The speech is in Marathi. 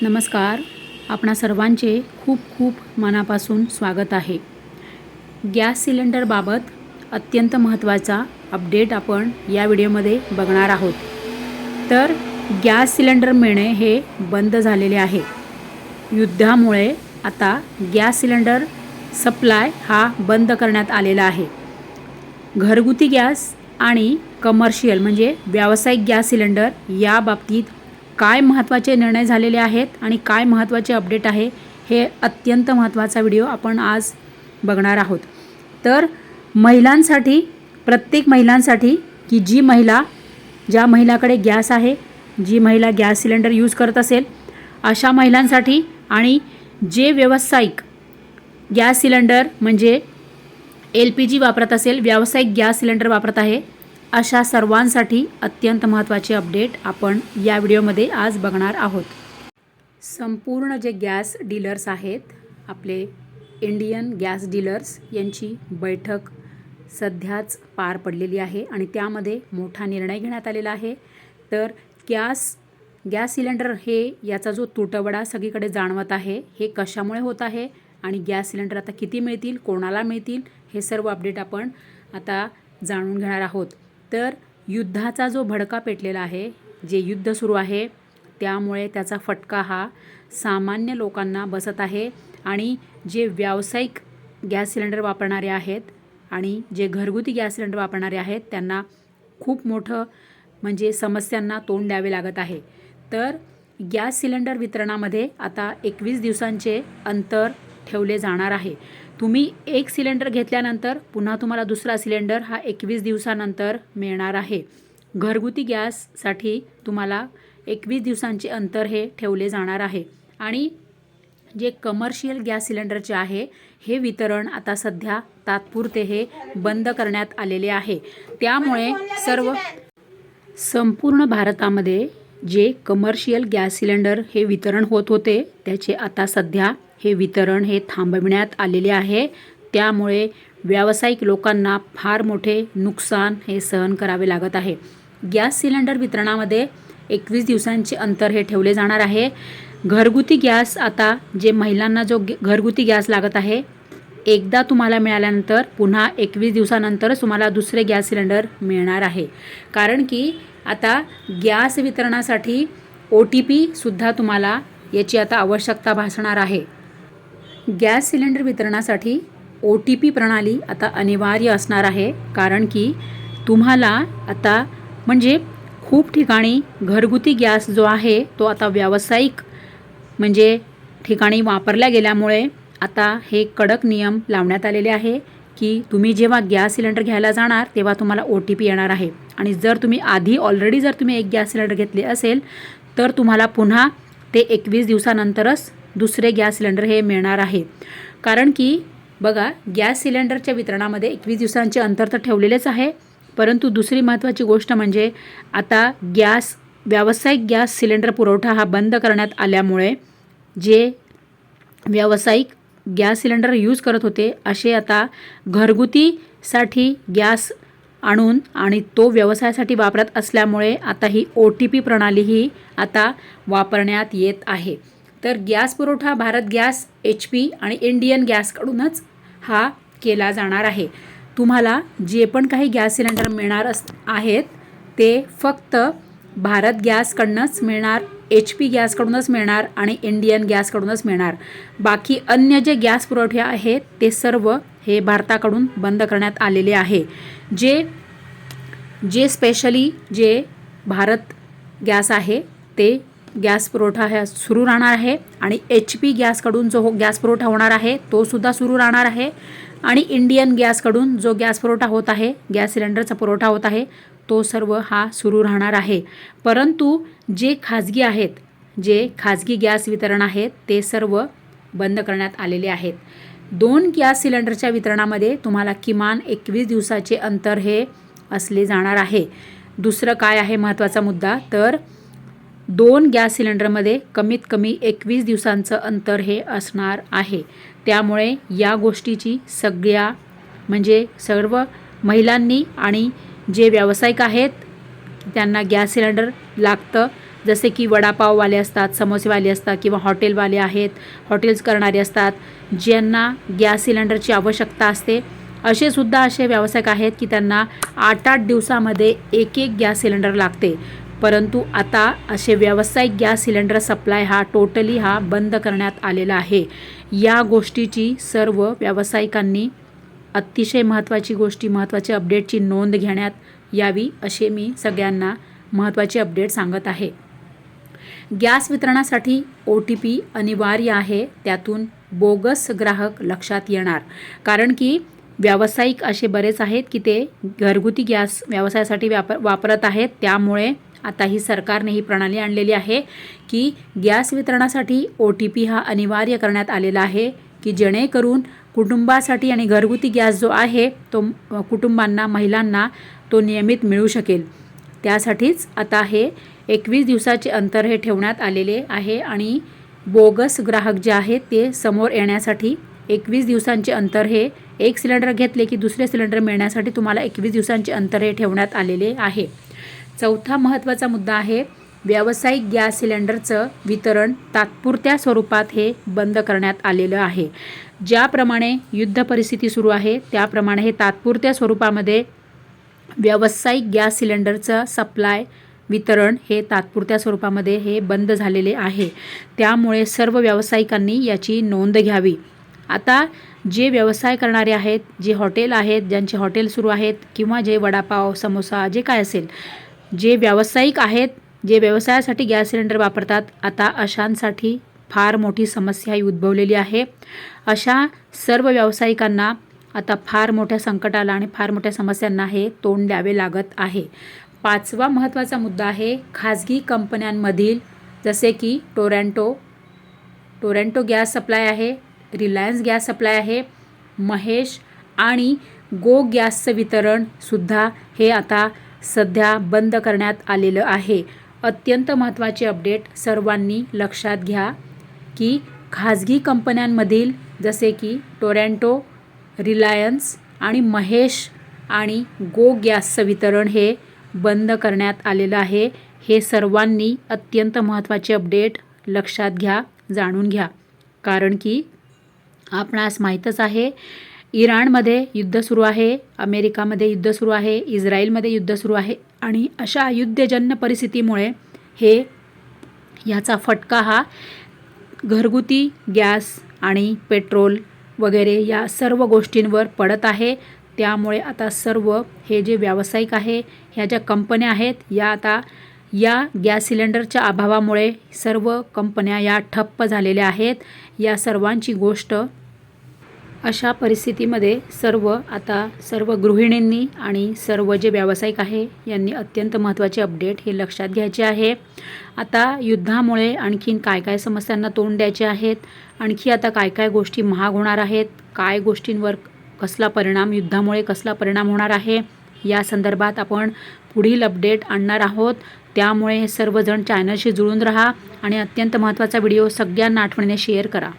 नमस्कार. आपणा सर्वांचे खूप खूप मनापासून स्वागत आहे. गॅस सिलेंडरबाबत अत्यंत महत्त्वाचा अपडेट आपण या व्हिडिओमध्ये बघणार आहोत. तर गॅस सिलेंडर मिळणे हे बंद झालेले आहे. युद्धामुळे आता गॅस सिलेंडर सप्लाय हा बंद करण्यात आलेला आहे. घरगुती गॅस आणि कमर्शियल म्हणजे व्यावसायिक गॅस सिलेंडर या बाबतीत काय महत्त्वाचे निर्णय झालेले आहेत आणि काय महत्त्वाचे अपडेट आहे हे अत्यंत महत्त्वाचा व्हिडिओ आपण आज बघणार आहोत. तर महिलांसाठी, प्रत्येक महिलांसाठी की ज्या महिलाकडे गॅस आहे, जी महिला गॅस सिलेंडर यूज करत असेल अशा महिलांसाठी आणि जे व्यावसायिक गॅस सिलेंडर म्हणजे LPG वापरत असेल, व्यावसायिक गॅस सिलेंडर वापरत आहे अशा सर्वांसाठी अत्यंत महत्त्वाचे अपडेट आपण या व्हिडिओमध्ये आज बघणार आहोत. संपूर्ण जे गॅस डीलर्स आहेत, आपले इंडियन गॅस डीलर्स यांची बैठक सध्याच पार पडलेली आहे आणि त्यामध्ये मोठा निर्णय घेण्यात आलेला आहे. तर गॅस सिलेंडर हे याचा जो तुटवडा सगळीकडे जाणवत आहे हे कशामुळे होत आहे आणि गॅस सिलेंडर आता किती मिळतील, कोणाला मिळतील, हे सर्व अपडेट आपण आता जाणून घेणार आहोत. तर युद्धाचा जो भडका पेटलेला आहे, जे युद्ध सुरू आहे त्यामुळे त्याचा फटका हा सामान्य लोकांना बसत आहे आणि जे व्यावसायिक गॅस सिलेंडर वापरणारे आहेत आणि जे घरगुती गॅस सिलेंडर वापरणारे आहेत त्यांना खूप मोठं म्हणजे समस्यांना तोंड द्यावे लागत आहे. तर गॅस सिलेंडर वितरणामध्ये आता 21 दिवसांचे अंतर ठेवले जाणार आहे. तुम्ही एक सिलेंडर घेतल्यानंतर पुन्हा तुम्हाला दुसरा सिलेंडर हा 21 दिवसानंतर मिळणार आहे. घरगुती गॅससाठी तुम्हाला 21 दिवसांचे अंतर हे ठेवले जाणार आहे आणि जे कमर्शियल गॅस सिलेंडरचे आहे हे वितरण आता सध्या तात्पुरते हे बंद करण्यात आलेले आहे. त्यामुळे संपूर्ण भारतामध्ये जे कमर्शियल गॅस सिलेंडर हे वितरण होत होते त्याचे आता सध्या हे वितरण हे थांबविण्यात आलेले आहे. त्यामुळे व्यावसायिक लोकांना फार मोठे नुकसान हे सहन करावे लागत आहे. गॅस सिलेंडर वितरणामध्ये 21 दिवसांचे अंतर हे ठेवले जाणार आहे. घरगुती गॅस आता जे महिलांना जो घरगुती गॅस लागत आहे, एकदा तुम्हाला मिळाल्यानंतर पुन्हा 21 दिवसानंतरच तुम्हाला दुसरे गॅस सिलेंडर मिळणार आहे. कारण की आता गॅस वितरणासाठी OTP सुद्धा तुम्हाला याची आता आवश्यकता भासणार आहे. गॅस सिलेंडर वितरणासाठी OTP प्रणाली आता अनिवार्य असणार आहे. कारण की तुम्हाला आता म्हणजे खूप ठिकाणी घरगुती गॅस जो आहे तो आता व्यावसायिक म्हणजे ठिकाणी वापरल्या गेल्यामुळे आता हे कडक नियम लावण्यात आलेले आहे की तुम्ही जेव्हा गॅस सिलेंडर घ्यायला जाणार तेव्हा तुम्हाला OTP येणार आहे आणि जर तुम्ही ऑलरेडी जर तुम्ही एक गॅस सिलेंडर घेतले असेल तर तुम्हाला पुन्हा ते 21 दिवसानंतरच दुसरे गॅस सिलेंडर हे मिळणार आहे. कारण की बघा, गॅस सिलेंडरच्या वितरणामध्ये 21 दिवसांचे अंतर तर ठेवलेलेच आहे, परंतु दुसरी महत्त्वाची गोष्ट म्हणजे आता व्यावसायिक गॅस सिलेंडर पुरवठा हा बंद करण्यात आल्यामुळे जे व्यावसायिक गॅस सिलेंडर यूज करत होते असे आता घरगुतीसाठी गॅस आणून आणि तो व्यवसायासाठी वापरत असल्यामुळे आता ही OTP प्रणाली ही आता वापरण्यात येत आहे. तर गॅस पुरवठा भारत गॅस, HP आणि इंडियन गॅसकडूनच हा केला जाणार आहे. तुम्हाला जे पण काही गॅस सिलेंडर मिळणार आहेत ते फक्त भारत गॅसकडूनच मिळणार, HP गॅसकडूनच मिळणार आणि इंडियन गॅसकडूनच मिळणार. बाकी अन्य जे गॅस पुरवठे आहेत ते सर्व हे भारताकडून बंद करण्यात आलेले आहे. जे स्पेशली जे भारत गॅस आहे ते गॅस पुरवठा हा सुरू राहणार आहे आणि HP गॅसकडून जो गॅस पुरवठा होणार आहे तो सुद्धा सुरू राहणार आहे आणि इंडियन गॅसकडून जो गॅस पुरवठा होत आहे, गॅस सिलेंडरचा पुरवठा होत आहे तो सर्व हा सुरू राहणार आहे. परंतु जे खाजगी गॅस वितरण आहेत ते सर्व बंद करण्यात आलेले आहेत. 2 गॅस सिलेंडरच्या वितरणामध्ये तुम्हाला किमान 21 दिवसाचे अंतर हे असले जाणार आहे. दुसरं काय आहे महत्त्वाचा मुद्दा, तर 2 गॅस सिलेंडरमध्ये कमीत कमी 21 दिवसांचं अंतर हे असणार आहे. त्यामुळे या गोष्टीची सर्व महिलांनी आणि जे व्यावसायिक आहेत त्यांना गॅस सिलेंडर लागतं जसे की वडापाववाले असतात, समोसेवाले असतात किंवा हॉटेलवाले आहेत, हॉटेल्स करणारे असतात, ज्यांना गॅस सिलेंडरची आवश्यकता असते. असे व्यावसायिक आहेत की त्यांना 8-8 दिवसामध्ये एक गॅस सिलेंडर लागते. परंतु आता असे व्यावसायिक गॅस सिलेंडर सप्लाय हा टोटली बंद करण्यात आलेला आहे. या गोष्टीची सर्व व्यावसायिकांनी अतिशय महत्त्वाची अपडेटची नोंद घेण्यात यावी असे मी सगळ्यांना महत्त्वाचे अपडेट सांगत आहे. गॅस वितरणासाठी OTP अनिवार्य आहे. त्यातून बोगस ग्राहक लक्षात येणार. कारण की व्यावसायिक असे बरेच आहेत की ते घरगुती गॅस व्यवसायासाठी वापरत आहेत. त्यामुळे आता सरकारने ही प्रणाली आणलेली आहे की गॅस वितरणासाठी OTP अनिवार्य करण्यात आलेला आहे की जेणेकरून कुटुंबासाठी आणि घरगुती गॅस जो आहे तो कुटुंबांना, महिलांना तो नियमित मिळू शकेल. त्यासाठीच आता 21 दिवसाचे अंतर ठेवण्यात आलेले आहे आणि बोगस ग्राहक जे आहेत ते समोर येण्यासाठी 21 दिवसांचे अंतर एक सिलेंडर घेतले की दुसरे सिलेंडर मिळण्यासाठी तुम्हाला 21 दिवसांचे अंतर ठेवण्यात आलेले आहे. चौथा महत्त्वाचा मुद्दा आहे व्यावसायिक गॅस सिलेंडरचं वितरण तात्पुरत्या स्वरूपात बंद करण्यात आलेलं आहे. ज्याप्रमाणे युद्ध परिस्थिती सुरू आहे त्याप्रमाणे तात्पुरत्या स्वरूपामध्ये व्यावसायिक गॅस सिलेंडरचं सप्लाय वितरण तात्पुरत्या स्वरूपामध्ये बंद झालेले आहे. त्यामुळे सर्व व्यावसायिकांनी याची नोंद घ्यावी. आता जे व्यवसाय करणारे आहेत, जे हॉटेल आहेत, ज्यांचे हॉटेल सुरू आहेत किंवा जे वडापाव, समोसा जे काय असेल, जे व्यावसायिक आहेत, जे व्यवसायासाठी गॅस सिलेंडर वापरतात, आता अशांसाठी फार मोठी समस्या उद्भवलेली आहे. अशा सर्व व्यावसायिकांना आता फार मोठ्या संकटाला आणि फार मोठ्या समस्यांना तोंड द्यावे लागत आहे. पाचवा महत्त्वाचा मुद्दा आहे खाजगी कंपन्यांमधील, जसे की टोरंटो गॅस सप्लाय आहे, रिलायन्स गॅस सप्लाय आहे, महेश आणि गो गॅसचं वितरणसुद्धा आता सध्या बंद करण्यात आलेलं आहे. अत्यंत महत्त्वाचे अपडेट सर्वांनी लक्षात घ्या की खाजगी कंपन्यांमधील जसे की टोरंटो, रिलायन्स आणि महेश आणि गो गॅसचं वितरण बंद करण्यात आलेलं आहे. सर्वांनी अत्यंत महत्त्वाचे अपडेट लक्षात घ्या, जाणून घ्या. कारण की आपणास माहीतच आहे इराणमध्ये युद्ध सुरू आहे, अमेरिकामध्ये युद्ध सुरू आहे, इस्रायलमध्ये युद्ध सुरू आहे आणि अशा युद्धजन्य परिस्थितीमुळे याचा फटका घरगुती गॅस आणि पेट्रोल वगैरे या सर्व गोष्टींवर पडत आहे. त्यामुळे आता सर्व जे व्यावसायिक आहे, ह्या ज्या कंपन्या आहेत, या गॅस सिलेंडरच्या अभावामुळे सर्व कंपन्या ठप्प झालेल्या आहेत. या सर्वांची गोष्ट अशा परिस्थितीमध्ये सर्व गृहिणींनी आणि सर्व जे व्यावसायिक आहे यांनी अत्यंत महत्त्वाचे अपडेट लक्षात घ्यायचे आहे. आता युद्धामुळे आणखीन काय समस्यांना तोंड द्यायचे आहेत, आणखी आता काय गोष्टी महाग होणार आहेत, काय गोष्टींवर युद्धामुळे कसला परिणाम होणार आहे, या संदर्भात आपण पुढील अपडेट आणणार आहोत. त्यामुळे सर्वजण चॅनलशी जुळून राहा आणि अत्यंत महत्त्वाचा व्हिडिओ सगळ्यांना आठवणीने शेअर करा.